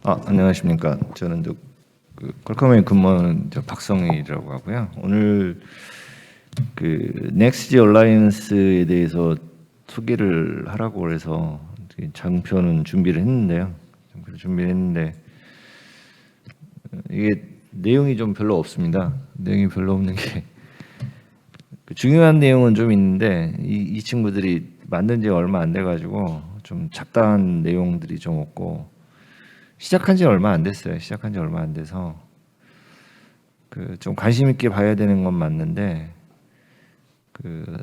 안녕하십니까. 저는 퀄컴에 근무하는 박성희라고 하고요. 오늘 넥스지 얼라이언스에 대해서 소개를 하라고 해서 장표는 준비를 했는데요. 이게 내용이 좀 별로 없습니다. 내용이 별로 없는 게 중요한 내용은 좀 있는데 이 친구들이 만든 지 얼마 안 돼가지고 좀 잡다한 내용들이 좀 없고 시작한 지 얼마 안 됐어요. 시작한 지 얼마 안 돼서 좀 관심 있게 봐야 되는 건 맞는데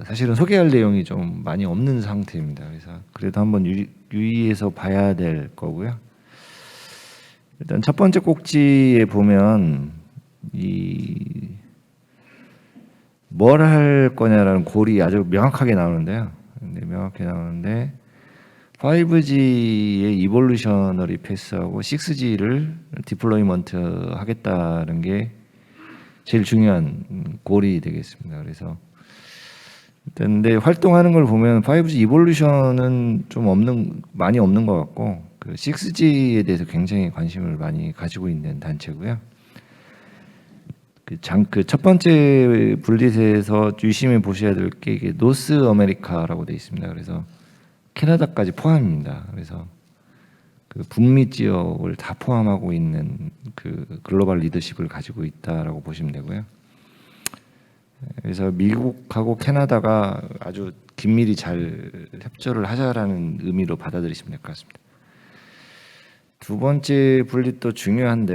사실은 소개할 내용이 좀 많이 없는 상태입니다. 그래서 그래도 한번 유의해서 봐야 될 거고요. 일단 첫 번째 꼭지에 보면 뭘 할 거냐라는 골이 아주 명확하게 나오는데요. 명확하게 나오는데 5G의 이볼루셔너리 패스하고 6G를 디플로이먼트 하겠다는 게 제일 중요한 골이 되겠습니다. 그래서 근데 활동하는 걸 보면 5G 이볼루션은 좀 많이 없는 것 같고 6G에 대해서 굉장히 관심을 많이 가지고 있는 단체고요. 첫 번째 분릿에서 유심히 보셔야 될 게 이게 노스 아메리카라고 되어 있습니다. 그래서 캐나다까지 포함입니다. 그래서 북미 지역을 다 포함하고 있는 글로벌 리더십을 가지고 있다라고 보시면 되고요. 그래서 미국하고 캐나다가 아주 긴밀히 잘 협조를 하자라는 의미로 받아들이시면 될 것 같습니다. 두 번째 분릿도 중요한데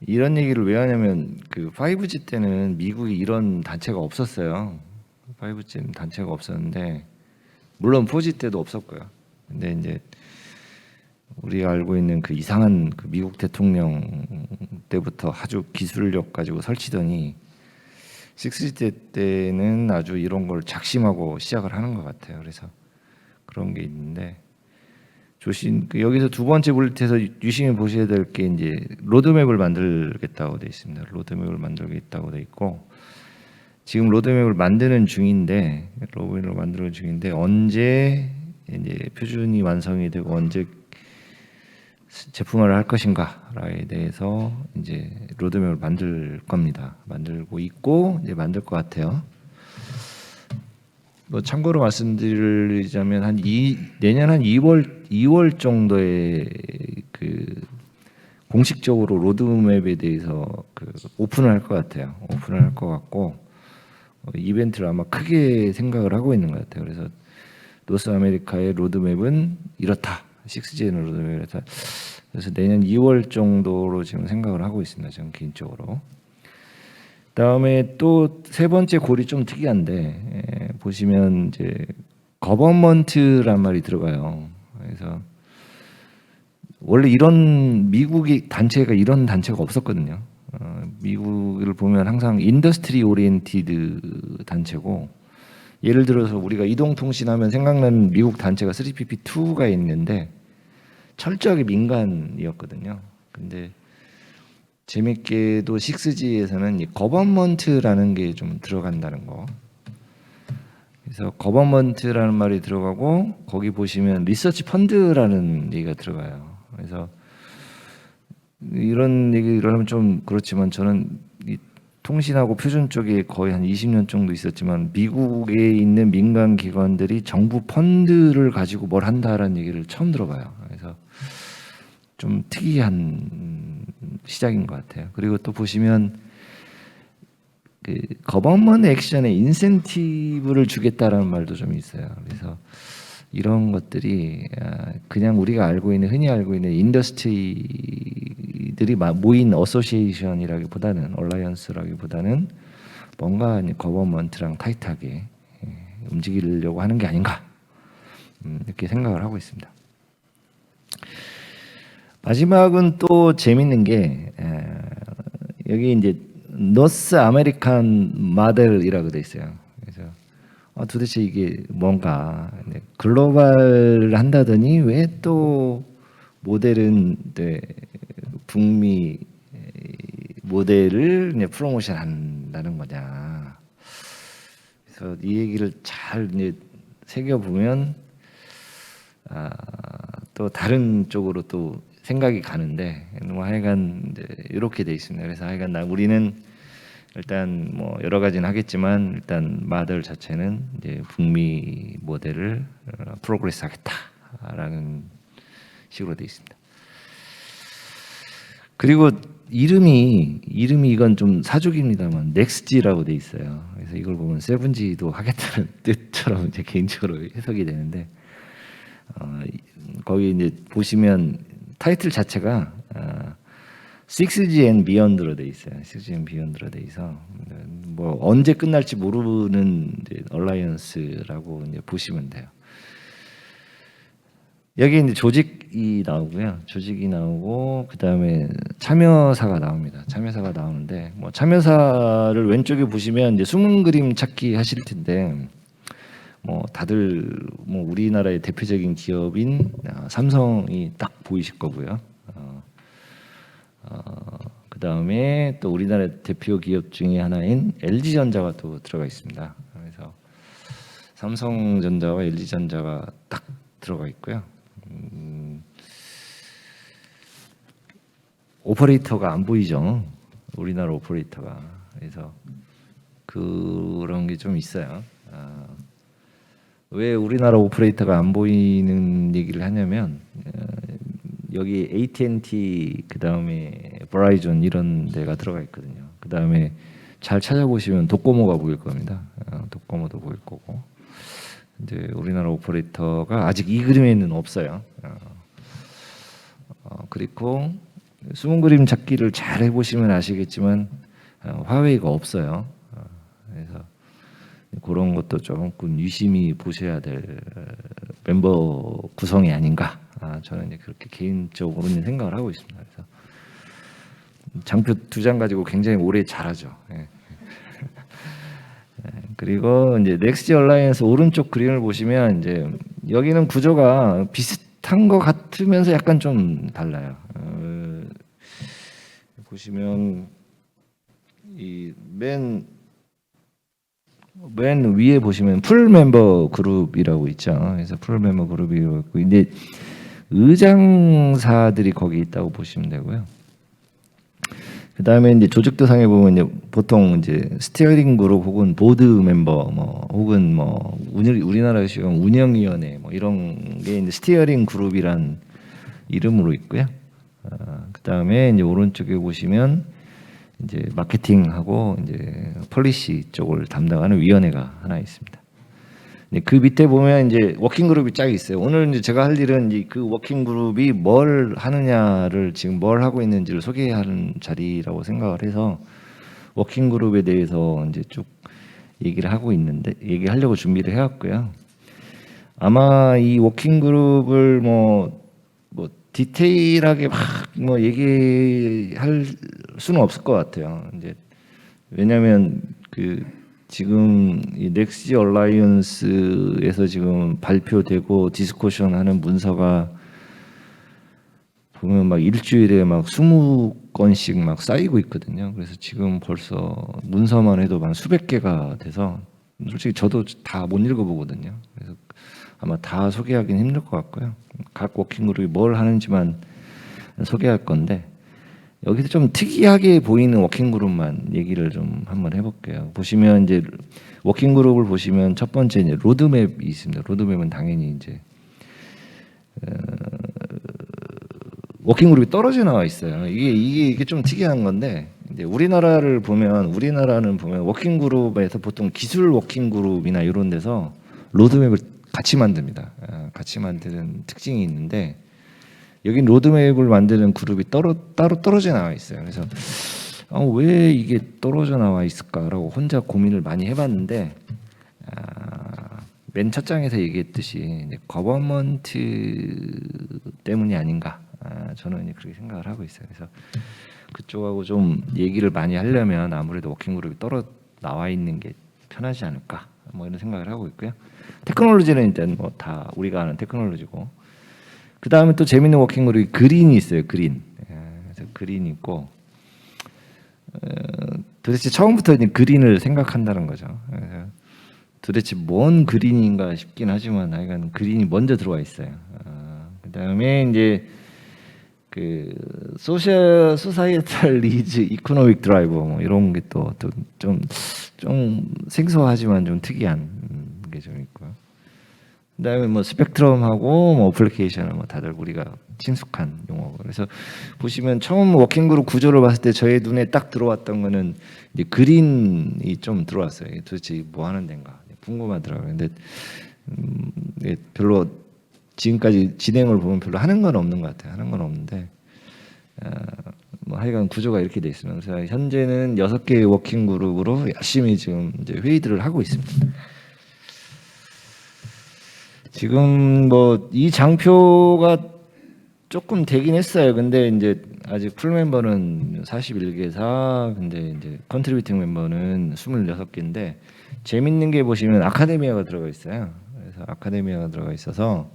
이런 얘기를 왜 하냐면 5G 때는 미국이 이런 단체가 없었어요. 5G는 단체가 없었는데 물론 4G 때도 없었고요. 근데 이제 우리가 알고 있는 이상한 미국 대통령 때부터 아주 기술력 가지고 설치더니 6G 때는 아주 이런 걸 작심하고 시작을 하는 것 같아요. 그래서 그런 게 있는데 여기서 두 번째 분릿에서 유심히 보셔야 될 게 이제 로드맵을 만들겠다고 돼 있습니다. 로드맵을 만들겠다고 돼 있고 지금 로드맵을 만드는 중인데 언제 이제 표준이 완성이 되고 언제 제품화를 할 것인가에 대해서 이제 로드맵을 만들 겁니다. 만들고 있고 이제 만들 것 같아요. 참고로 말씀드리자면 내년 한 2월 정도에 공식적으로 로드맵에 대해서 오픈을 할 것 같아요. 오픈을 할 것 같고 이벤트를 아마 크게 생각을 하고 있는 것 같아요. 그래서 노스 아메리카의 로드맵은 이렇다. 6G의 로드맵이 이렇다. 그래서 내년 2월 정도로 지금 생각을 하고 있습니다. 저는 개인적으로. 다음에 또 세 번째 골이 좀 특이한데 보시면 이제 거버먼트란 말이 들어가요. 그래서 원래 미국의 단체가 이런 단체가 없었거든요. 미국을 보면 항상 인더스트리 오리엔티드 단체고 예를 들어서 우리가 이동통신하면 생각나는 미국 단체가 3PP2가 있는데 철저하게 민간이었거든요. 근데 재밌게도 6G에서는 이 거버먼트라는 게 좀 들어간다는 거. 그래서 거버먼트라는 말이 들어가고 거기 보시면 리서치 펀드라는 얘기가 들어가요. 그래서 이런 얘기를 하면 좀 그렇지만 저는 이 통신하고 표준 쪽에 거의 한 20년 정도 있었지만 미국에 있는 민간 기관들이 정부 펀드를 가지고 뭘 한다라는 얘기를 처음 들어봐요. 그래서 좀 특이한 시작인 것 같아요. 그리고 또 보시면 거버먼트 액션에 인센티브를 주겠다라는 말도 좀 있어요. 그래서 이런 것들이 그냥 우리가 흔히 알고 있는 인더스트리들이 모인 어소시에이션이라기보다는 얼라이언스라기보다는 뭔가 거버먼트랑 타이트하게 움직이려고 하는 게 아닌가 이렇게 생각을 하고 있습니다. 마지막은 또 재밌는 게 여기 이제 노스 아메리칸 모델이라고 돼 있어요. 그래서 도대체 이게 뭔가 글로벌 한다더니 왜 또 모델은 북미 모델을 프로모션 한다는 거냐. 그래서 이 얘기를 잘 새겨 보면 또 다른 쪽으로 또 생각이 가는데 뭐 하여간 이제 이렇게 돼 있습니다. 그래서 하여간 우리는 일단 뭐 여러 가지는 하겠지만 일단 마들 자체는 이제 북미 모델을 프로그레스 하겠다라는 식으로 돼 있습니다. 그리고 이름이 이건 좀 사족입니다만 넥스지라고 돼 있어요. 그래서 이걸 보면 세븐지도 하겠다는 뜻처럼 이제 개인적으로 해석이 되는데 거기 이제 보시면 타이틀 자체가 6G and Beyond로 돼 있어요. 6G and Beyond로 돼 있어 뭐 언제 끝날지 모르는 이제 얼라이언스라고 이제 보시면 돼요. 여기 이제 조직이 나오고요. 조직이 나오고 그 다음에 참여사가 나옵니다. 참여사가 나오는데 뭐 참여사를 왼쪽에 보시면 이제 숨은 그림 찾기 하실 텐데 뭐 다들 뭐 우리나라의 대표적인 기업인 삼성이 딱 보이실 거고요. 그 다음에 또 우리나라 대표 기업 중에 하나인 LG전자가 또 들어가 있습니다. 그래서 삼성전자와 LG전자가 딱 들어가 있고요. 오퍼레이터가 안 보이죠. 우리나라 오퍼레이터가. 그래서 그런 게 좀 있어요. 왜 우리나라 오퍼레이터가 안 보이는 얘기를 하냐면 여기 AT&T 그 다음에 버라이존 이런 데가 들어가 있거든요. 그 다음에 잘 찾아보시면 도코모가 보일 겁니다. 도코모도 보일 거고. 이제 우리나라 오퍼레이터가 아직 이 그림에는 없어요. 그리고 숨은 그림 찾기를 잘 해보시면 아시겠지만 화웨이가 없어요. 그래서 그런 것도 조금 유심히 보셔야 될 멤버 구성이 아닌가. 저는 이제 그렇게 개인적으로는 생각을 하고 있습니다. 그래서 장표 2장 가지고 굉장히 오래 잘하죠. 예. 그리고 이제 넥스지 얼라이언스 오른쪽 그림을 보시면 이제 여기는 구조가 비슷한 것 같으면서 약간 좀 달라요. 보시면 이 맨 위에 보시면 풀 멤버 그룹이라고 있죠. 그래서 풀 멤버 그룹이라고 있고, 근데 의장사들이 거기 있다고 보시면 되고요. 그 다음에 이제 조직도상에 보면 이제 보통 이제 스티어링 그룹 혹은 보드 멤버 뭐 혹은 뭐 우리나라에서 운영위원회 뭐 이런 게 이제 스티어링 그룹이란 이름으로 있고요. 그 다음에 이제 오른쪽에 보시면 이제 마케팅하고 이제 폴리시 쪽을 담당하는 위원회가 하나 있습니다. 그 밑에 보면 이제 워킹 그룹이 쫙 있어요. 오늘 이제 제가 할 일은 이제 그 워킹 그룹이 뭘 하느냐를 지금 뭘 하고 있는지를 소개하는 자리라고 생각을 해서 워킹 그룹에 대해서 이제 쭉 얘기를 하고 있는데 얘기하려고 준비를 해왔고요. 아마 이 워킹 그룹을 뭐 디테일하게 막 뭐 얘기할 수는 없을 것 같아요. 이제 왜냐하면 그 지금 이 넥스지 얼라이언스에서 지금 발표되고 디스커션하는 문서가 보면 막 일주일에 막 20건씩 막 쌓이고 있거든요. 그래서 지금 벌써 문서만 해도 막 수백 개가 돼서 솔직히 저도 다 못 읽어보거든요. 그래서 아마 다 소개하기는 힘들 것 같고요. 각 워킹 그룹이 뭘 하는지만 소개할 건데 여기서 좀 특이하게 보이는 워킹 그룹만 얘기를 좀 한번 해볼게요. 보시면 이제 워킹 그룹을 보시면 첫 번째 이제 로드맵이 있습니다. 로드맵은 당연히 이제 워킹 그룹이 떨어져 나와 있어요. 이게 좀 특이한 건데 이제 우리나라는 보면 워킹 그룹에서 보통 기술 워킹 그룹이나 이런 데서 로드맵을 같이 만듭니다. 같이 만드는 특징이 있는데 여긴 로드맵을 만드는 그룹이 따로 떨어져 나와 있어요. 그래서 왜 이게 떨어져 나와 있을까라고 혼자 고민을 많이 해봤는데 맨 첫 장에서 얘기했듯이 거버먼트 때문이 아닌가. 저는 이제 그렇게 생각을 하고 있어요. 그래서 그쪽하고 좀 얘기를 많이 하려면 아무래도 워킹 그룹이 나와 있는 게 편하지 않을까. 뭐 이런 생각을 하고 있고요. 테크놀로지는 일단 뭐 다 우리가 아는 테크놀로지고 그 다음에 또 재밌는 워킹 그룹이 그린이 있어요. 그린. 그래서 그린이 있고 도대체 처음부터 이제 그린을 생각한다는 거죠. 그래서 도대체 뭔 그린인가 싶긴 하지만 하여간 그린이 먼저 들어와 있어요. 그다음에 이제 그 소사이어탈 리즈 이코노믹 드라이버 뭐 이런 게 또 좀 생소하지만 좀 특이한 게 좀 있고요. 그다음에 뭐 스펙트럼하고 뭐 어플리케이션은 뭐 다들 우리가 친숙한 용어고. 그래서 보시면 처음 워킹그룹 구조를 봤을 때 저의 눈에 딱 들어왔던 거는 이제 그린이 좀 들어왔어요. 이게 도대체 뭐 하는 데인가 궁금하더라고요. 근데 별로 지금까지 진행을 보면 별로 하는 건 없는 것 같아요. 하는 건 없는데 뭐 하여간 구조가 이렇게 돼 있으면서 현재는 6개의 워킹 그룹으로 열심히 지금 이제 회의들을 하고 있습니다. 지금 뭐 이 장표가 조금 되긴 했어요. 근데 이제 아직 풀 멤버는 41개사, 근데 이제 컨트리뷰팅 멤버는 26개인데 재밌는 게 보시면 아카데미아가 들어가 있어요. 그래서 아카데미아가 들어가 있어서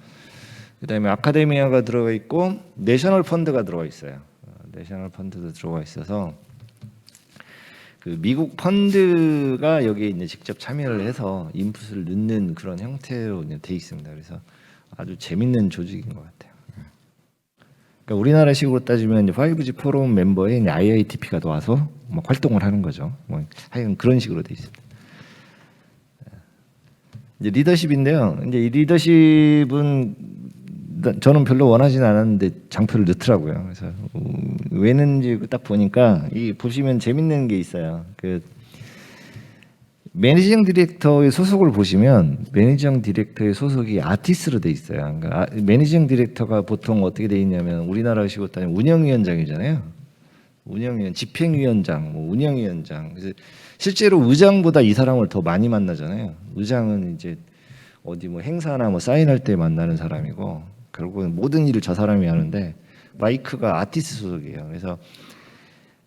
그다음에 아카데미아가 들어가 있고 내셔널 펀드가 들어가 있어요. 내셔널 펀드도 들어가 있어서 그 미국 펀드가 여기에 이제 직접 참여를 해서 인풋을 넣는 그런 형태로 이제 돼 있습니다. 그래서 아주 재밌는 조직인 것 같아요. 그러니까 우리나라식으로 따지면 5G 포럼 멤버에 IITP가 나와서 막 활동을 하는 거죠. 뭐 하여간 그런 식으로 돼 있습니다. 이제 리더십인데요. 이제 이 리더십은 저는 별로 원하지는 않았는데 장표를 넣더라고요. 그래서 왜 넣는지 딱 보니까 이 보시면 재밌는 게 있어요. 그 매니징 디렉터의 소속을 보시면 매니징 디렉터의 소속이 아티스트로 돼 있어요. 그러니까 매니징 디렉터가 보통 어떻게 돼 있냐면 우리나라식으로 따지면 운영위원장이잖아요. 운영위원, 집행위원장, 뭐 운영위원장. 그래서 실제로 의장보다 이 사람을 더 많이 만나잖아요. 의장은 이제 어디 뭐 행사나 뭐 사인할 때 만나는 사람이고 결국은 모든 일을 저 사람이 하는데 마이크가 아티스트 소속이에요. 그래서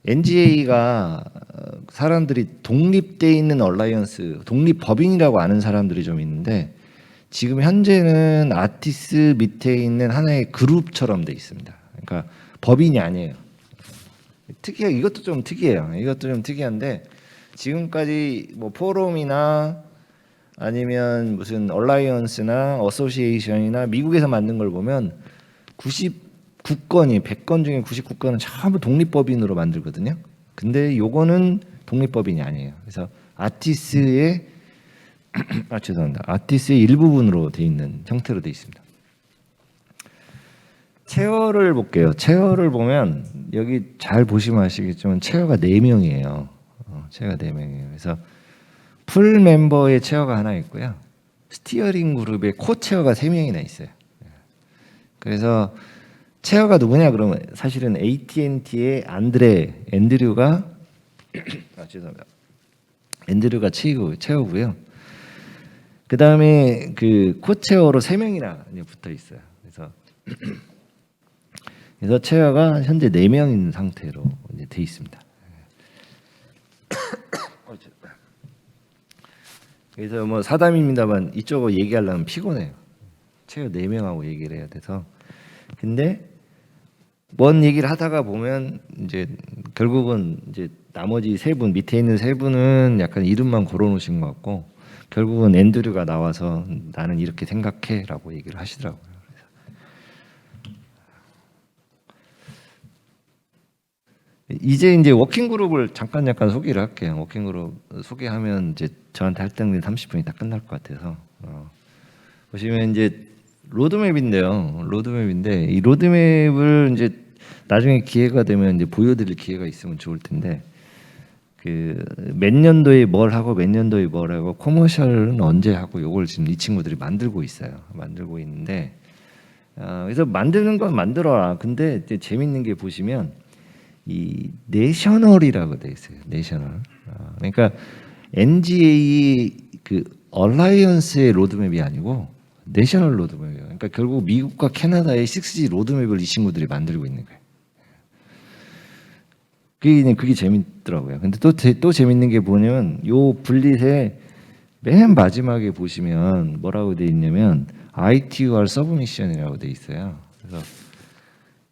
NGA가 사람들이 독립돼 있는 얼라이언스, 독립법인이라고 아는 사람들이 좀 있는데 지금 현재는 아티스트 밑에 있는 하나의 그룹처럼 돼 있습니다. 그러니까 법인이 아니에요. 이것도 좀 특이해요. 이것도 좀 특이한데 지금까지 뭐 포럼이나 아니면 무슨 얼라이언스나 어소시에이션이나 미국에서 만든 걸 보면 99건이 100건 중에 99건은 전부 독립법인으로 만들거든요. 근데 요거는 독립법인이 아니에요. 그래서 아티스트의 죄송합니다. 아티스트의 일부분으로 돼 있는 형태로 돼 있습니다. 체어를 볼게요. 체어를 보면 여기 잘 보시면 아시겠지만 체어가 4명이에요. 체어가 4명이에요. 그래서 풀 멤버의 체어가 하나 있고요. 스티어링 그룹의 코 체어가 3명이나 있어요. 그래서 체어가 누구냐 그러면 사실은 AT&T의 앤드류가 죄송합니다. 앤드류가 체어고요. 그 다음에 그 코체어로 3명이나 붙어 있어요. 그래서 체어가 현재 4명 있는 상태로 이제 돼 있습니다. 그래서 뭐 사담입니다만 이쪽으로 얘기하려면 피곤해요. 체어 4명하고 얘기를 해야 돼서. 근데 뭔 얘기를 하다가 보면 이제 결국은 이제 나머지 3분 밑에 있는 3분은 약간 이름만 걸어놓으신 것 같고 결국은 앤드류가 나와서 나는 이렇게 생각해라고 얘기를 하시더라고요. 이제 워킹 그룹을 잠깐 소개를 할게요. 워킹 그룹 소개하면 이제 저한테 할당된 30분이 다 끝날 것 같아서 보시면 이제 로드맵인데 이 로드맵을 이제 나중에 기회가 되면 이제 보여드릴 기회가 있으면 좋을 텐데 그 몇 년도에 뭘 하고 몇 년도에 뭘 하고 커머셜은 언제 하고 요걸 지금 이 친구들이 만들고 있어요. 만들고 있는데 그래서 만드는 건 만들어라. 근데 이제 재밌는 게 보시면 이 내셔널이라고 돼 있어요. 내셔널. 그러니까 NGA 그 얼라이언스의 로드맵이 아니고 내셔널 로드맵이에요. 그러니까 결국 미국과 캐나다의 6G 로드맵을 이 친구들이 만들고 있는 거예요. 그게 재밌더라고요. 근데 또 재밌는 게 뭐냐면 요 블릿의 맨 마지막에 보시면 뭐라고 돼 있냐면 ITUR 서브미션이라고 돼 있어요. 그래서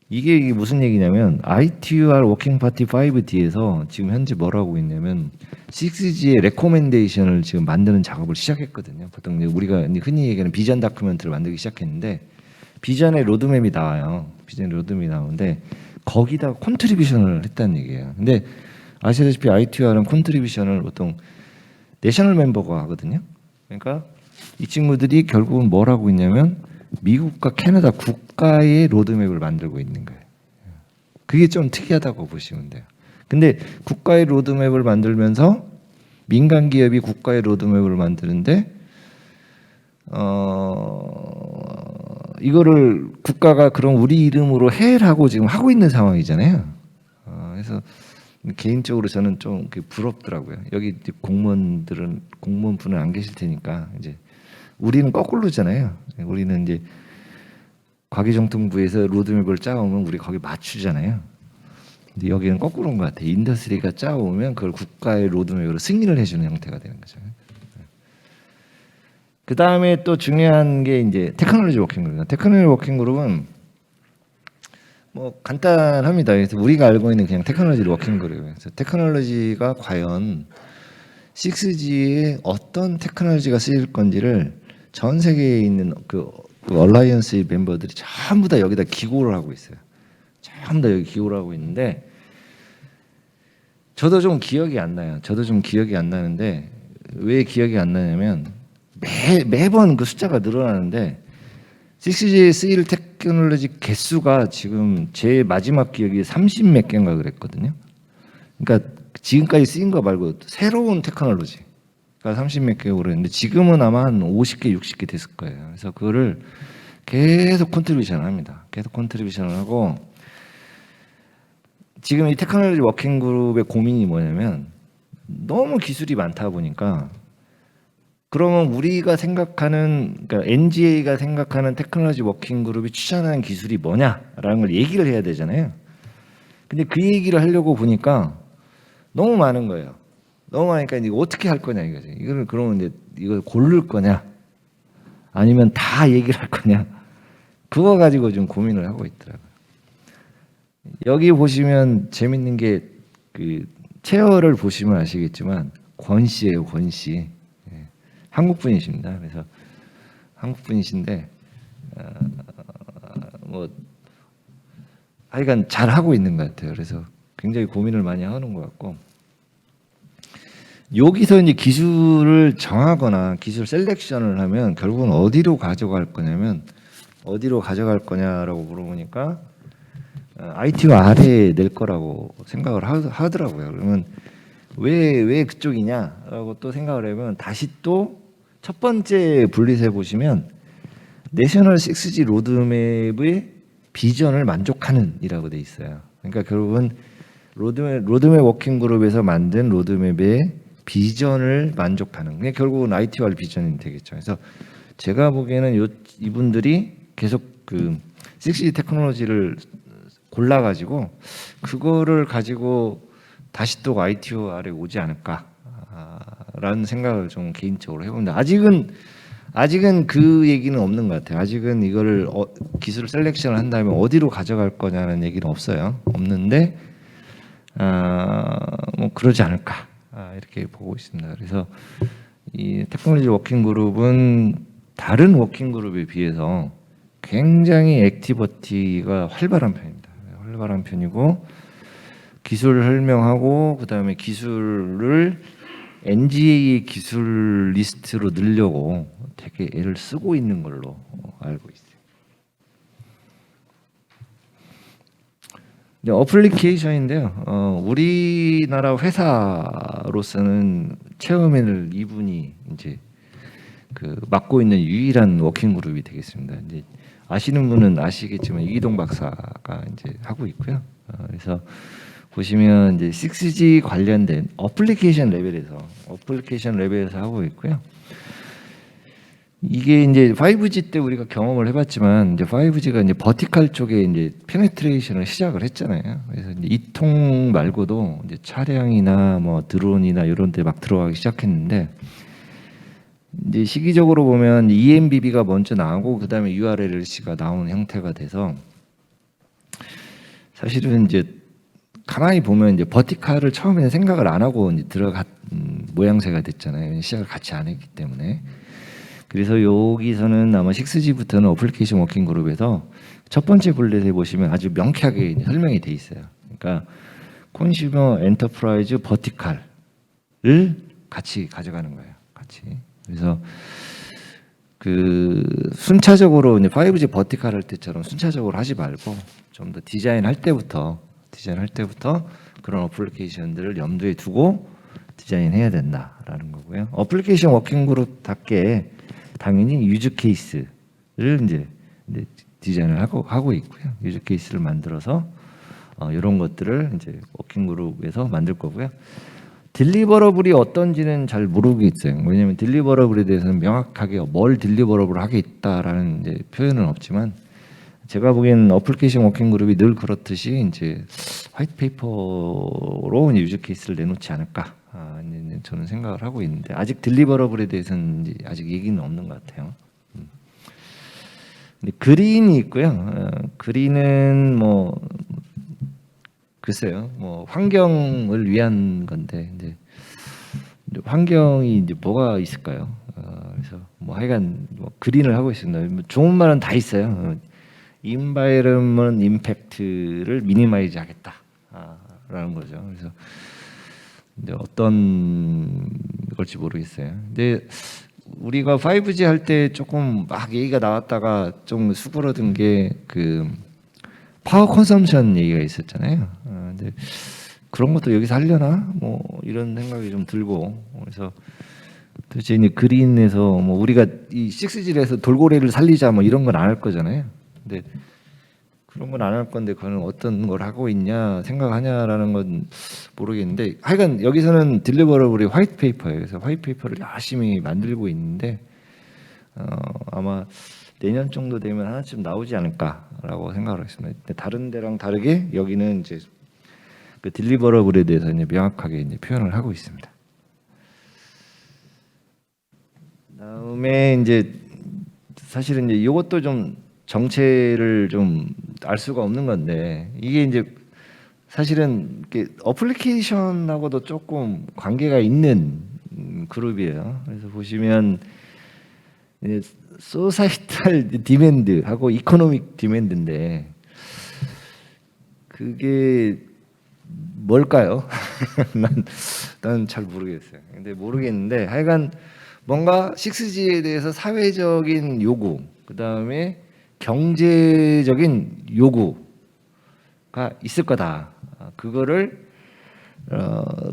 이게 무슨 얘기냐면 ITUR 워킹 파티 5D에서 지금 현재 뭘 하고 있냐면 6G의 레코멘데이션을 지금 만드는 작업을 시작했거든요. 보통 우리가 흔히 얘기하는 비전 다큐멘트를 만들기 시작했는데 비전의 로드맵이 나와요. 비전의 로드맵이 나오는데 거기다 콘트리뷰션을 했다는 얘기예요. 근데 아시다시피 IT와는 콘트리뷰션을 보통 내셔널 멤버가 하거든요. 그러니까 이 친구들이 결국은 뭘 하고 있냐면 미국과 캐나다 국가의 로드맵을 만들고 있는 거예요. 그게 좀 특이하다고 보시면 돼요. 근데 국가의 로드맵을 만들면서 민간 기업이 국가의 로드맵을 만드는데 이거를 국가가 그럼 우리 이름으로 해라고 지금 하고 있는 상황이잖아요. 그래서 개인적으로 저는 좀 부럽더라고요. 여기 공무원들은 공무원분은 안 계실 테니까 이제 우리는 거꾸로잖아요. 우리는 이제 과기정통부에서 로드맵을 짜오면 우리 거기 맞추잖아요. 근데 여기는 거꾸로인 것 같아요. 인더스트리가 짜오면 그걸 국가의 로드맵으로 승인을 해주는 형태가 되는 거죠. 그 다음에 또 중요한 게 이제 테크놀로지 워킹그룹입니다. 테크놀로지 워킹그룹은 뭐 간단합니다. 그래서 우리가 알고 있는 그냥 테크놀로지 워킹그룹이에요. 그래서 테크놀로지가 과연 6G에 어떤 테크놀로지가 쓰일 건지를 전 세계에 있는 그 얼라이언스 멤버들이 전부 다 여기다 기고를 하고 있어요. 전부 다 여기 기고를 하고 있는데 저도 좀 기억이 안 나요. 저도 좀 기억이 안 나는데 왜 기억이 안 나냐면 매번 그 숫자가 늘어나는데 6G에 쓰일 테크놀로지 개수가 지금 제 마지막 기억이 30 몇 개인가 그랬거든요. 그러니까 지금까지 쓰인 거 말고 새로운 테크놀로지가 30 몇 개고 그랬는데 지금은 아마 한 50개, 60개 됐을 거예요. 그래서 그거를 계속 컨트리뷰션을 합니다. 계속 컨트리뷰션을 하고 지금 이 테크놀로지 워킹그룹의 고민이 뭐냐면 너무 기술이 많다 보니까 그러면 우리가 생각하는 그러니까 NGA가 생각하는 테크놀로지 워킹그룹이 추천하는 기술이 뭐냐라는 걸 얘기를 해야 되잖아요. 근데 그 얘기를 하려고 보니까 너무 많은 거예요. 너무 많으니까 이거 어떻게 할 거냐 이거지. 이걸 그러면 이제 이걸 고를 거냐 아니면 다 얘기를 할 거냐 그거 가지고 좀 고민을 하고 있더라고요. 여기 보시면 재밌는 게 그 체어를 보시면 아시겠지만 권 씨예요, 권 씨. 한국 분이십니다. 그래서 한국 분이신데 뭐 하여간 잘 하고 있는 것 같아요. 그래서 굉장히 고민을 많이 하는 것 같고 여기서 이제 기술을 정하거나 기술 셀렉션을 하면 결국은 어디로 가져갈 거냐라고 물어보니까 IT와 아래에 낼 거라고 생각을 하더라고요. 그러면 왜 그쪽이냐라고 또 생각을 해보면 다시 또 첫 번째 분리해 보시면 내셔널 6G 로드맵의 비전을 만족하는 이라고 돼 있어요. 그러니까 결국은 로드맵 워킹그룹에서 만든 로드맵의 비전을 만족하는 게 결국은 IT와 비전이 되겠죠. 그래서 제가 보기에는 이분들이 계속 그 6G 테크놀로지를 골라가지고 그거를 가지고 다시 또 ITOR에 오지 않을까라는 생각을 좀 개인적으로 해봅니다. 아직은 그 얘기는 없는 것 같아요. 아직은 이거를 기술 셀렉션을 한 다음에 어디로 가져갈 거냐는 얘기는 없는데 뭐 그러지 않을까 이렇게 보고 있습니다. 그래서 이 테크놀로지 워킹그룹은 다른 워킹그룹에 비해서 굉장히 액티비티가 활발한 편입니다. 활발한 편이고 기술을 설명하고 그 다음에 기술을 NGA 기술 리스트로 넣으려고 되게 애를 쓰고 있는 걸로 알고 있어요. 어플리케이션인데요. 우리나라 회사로서는 체험을 이분이 이제 그 맡고 있는 유일한 워킹 그룹이 되겠습니다. 이제 아시는 분은 아시겠지만 이기동 박사가 이제 하고 있고요. 그래서 보시면 이제 6G 관련된 어플리케이션 레벨에서 하고 있고요. 이게 이제 5G 때 우리가 경험을 해봤지만 이제 5G가 이제 버티컬 쪽에 이제 페네트레이션을 시작을 했잖아요. 그래서 이제 이통 말고도 이제 차량이나 뭐 드론이나 이런 데 막 들어가기 시작했는데 이제 시기적으로 보면 ENBB가 먼저 나오고 그 다음에 URLC가 나오는 형태가 돼서 사실은 이제 가만히 보면 이제 버티컬을 처음에는 생각을 안 하고 이제 들어간 모양새가 됐잖아요. 시작을 같이 안 했기 때문에. 그래서 여기서는 아마 6G부터는 어플리케이션 워킹 그룹에서 첫 번째 블렛에 보시면 아주 명쾌하게 이제 설명이 돼 있어요. 그러니까 콘슈머 엔터프라이즈 버티칼을 같이 가져가는 거예요. 같이. 그래서 그 순차적으로 이제 5G 버티칼 할 때처럼 순차적으로 하지 말고 좀 더 디자인할 때부터 그런 어플리케이션들을 염두에 두고 디자인해야 된다라는 거고요. 어플리케이션 워킹 그룹답게 당연히 유즈 케이스를 이제 디자인을 하고 있고요. 유즈 케이스를 만들어서 이런 것들을 이제 워킹 그룹에서 만들 거고요. 딜리버러블이 어떤지는 잘 모르겠어요. 왜냐하면 딜리버러블에 대해서는 명확하게 뭘 딜리버러블 하겠다라는 이제 표현은 없지만 제가 보기엔 어플리케이션 워킹 그룹이 늘 그렇듯이 이제 화이트 페이퍼로 이제 유즈 케이스를 내놓지 않을까 이제 저는 생각을 하고 있는데 아직 딜리버러블에 대해서는 이제 아직 얘기는 없는 것 같아요. 근데 그린이 있고요. 그린은 뭐 글쎄요, 뭐 환경을 위한 건데 이제 환경이 이제 뭐가 있을까요? 그래서 뭐 하여간 뭐 그린을 하고 있습니다. 뭐 좋은 말은 다 있어요. 인바이러먼트 임팩트를 미니마이즈 하겠다라는 거죠. 그래서 이제 어떤 걸지 모르겠어요. 근데 우리가 5G 할 때 조금 막 얘기가 나왔다가 좀 수그러든 게 그 파워 컨섬션 얘기가 있었잖아요. 근데 그런 것도 여기서 하려나 뭐 이런 생각이 좀 들고 그래서 도대체 이제 그린에서 뭐 우리가 이 6G에서 돌고래를 살리자 뭐 이런 건 안 할 거잖아요. 근데 그런 건 안 할 건데 그거는 어떤 걸 하고 있냐 생각하냐라는 건 모르겠는데 하여간 여기서는 딜리버러블이 화이트 페이퍼예요. 그래서 화이트 페이퍼를 열심히 만들고 있는데 아마 내년 정도 되면 하나쯤 나오지 않을까라고 생각을 했습니다. 근데 다른 데랑 다르게 여기는 이제 그 딜리버러블에 대해서 이제 명확하게 이제 표현을 하고 있습니다. 다음에 이제 사실은 이제 이것도 좀 정체를 좀 알 수가 없는 건데 이게 이제 사실은 이렇게 어플리케이션하고도 조금 관계가 있는 그룹이에요. 그래서 보시면 이제 소사이탈 디맨드하고 이코노믹 디맨드인데 그게 뭘까요? 난 잘 모르겠어요. 근데 모르겠는데 하여간 뭔가 6G에 대해서 사회적인 요구, 그 다음에 경제적인 요구가 있을 거다. 그거를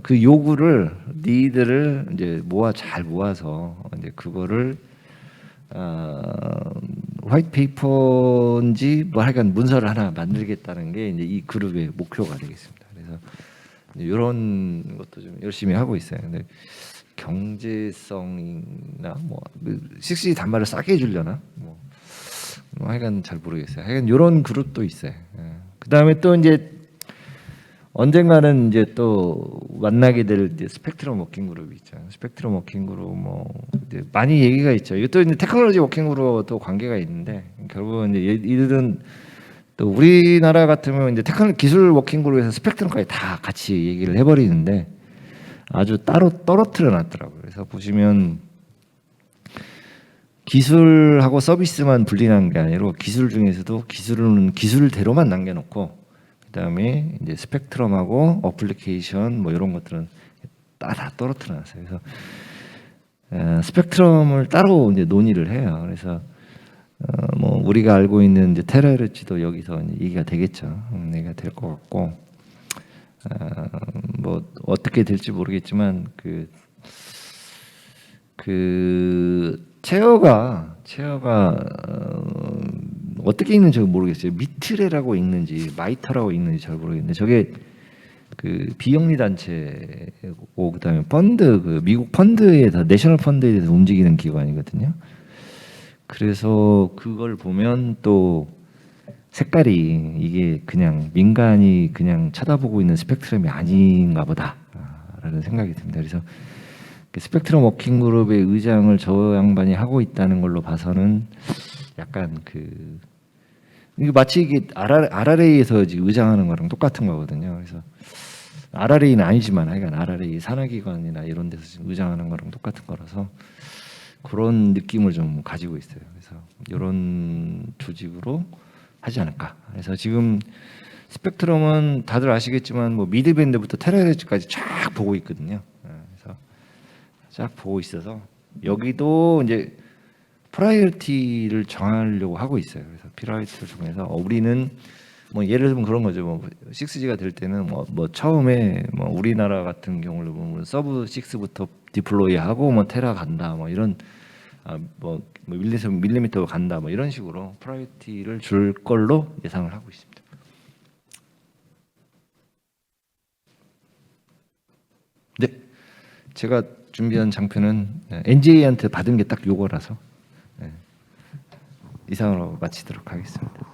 그 요구를 니들을 이제 잘 모아서 이제 그거를 화이트 페이퍼인지 뭐 하여간 문서를 하나 만들겠다는 게 이제 이 그룹의 목표가 되겠습니다. 그래서 이런 것도 좀 열심히 하고 있어요. 근데 경제성이나 뭐 6G 단말을 싸게 해주려나 뭐 하여간 잘 모르겠어요. 하여간 이런 그룹도 있어요. 그 다음에 또 이제 언젠가는 이제 또 만나게 될 이제 스펙트럼 워킹 그룹이 있죠. 스펙트럼 워킹 그룹 뭐 이제 많이 얘기가 있죠. 이것도 이제 테크놀로지 워킹 그룹도 관계가 있는데 결국은 이제 이들은 또 우리나라 같으면 이제 테크놀 기술 워킹 그룹에서 스펙트럼까지 다 같이 얘기를 해버리는데 아주 따로 떨어뜨려 놨더라고요. 그래서 보시면 기술하고 서비스만 분리한 게 아니라 기술 중에서도 기술대로만 남겨놓고 그다음에 이제 스펙트럼하고 어플리케이션 뭐 이런 것들은 다 떨어뜨려 놨어요. 그래서 스펙트럼을 따로 이제 논의를 해요. 그래서 뭐 우리가 알고 있는 이제 테라헤르츠도 여기서 이제 얘기가 되겠죠. 얘기가 될 것 같고 뭐 어떻게 될지 모르겠지만 그 체어가 어떻게 읽는지 모르겠어요. 미트레라고 읽는지 마이터라고 읽는지 잘 모르겠는데 저게 그 비영리 단체고 그다음에 펀드 그 미국 펀드에서 내셔널 펀드에 대해서 움직이는 기관이거든요. 그래서 그걸 보면 또 색깔이 이게 그냥 민간이 그냥 쳐다보고 있는 스펙트럼이 아닌가 보다라는 생각이 듭니다. 그래서 스펙트럼 워킹 그룹의 의장을 저 양반이 하고 있다는 걸로 봐서는 약간 이게 마치 이게 RRA에서 지금 의장하는 거랑 똑같은 거거든요. 그래서 RRA는 아니지만 하여간 RRA 산하기관이나 이런 데서 지금 의장하는 거랑 똑같은 거라서 그런 느낌을 좀 가지고 있어요. 그래서 이런 조직으로 하지 않을까. 그래서 지금 스펙트럼은 다들 아시겠지만 뭐 미드밴드부터 테라헤르츠까지 쫙 보고 있거든요. 그래서 쫙 보고 있어서 여기도 이제 프라이어티를 정하려고 하고 있어요. 그래서 프라이어티를 정해서 우리는 뭐 예를 들면 그런 거죠. 뭐 6G가 될 때는 뭐 처음에 뭐 우리나라 같은 경우를 보면 서브 6부터 디플로이하고 뭐 테라 간다 뭐 이런 뭐 밀리미터 간다 뭐 이런 식으로 프라이어티를 줄 걸로 예상을 하고 있습니다. 네, 제가 준비한 장표는 NJ한테 받은 게 딱 요거라서 이상으로 마치도록 하겠습니다.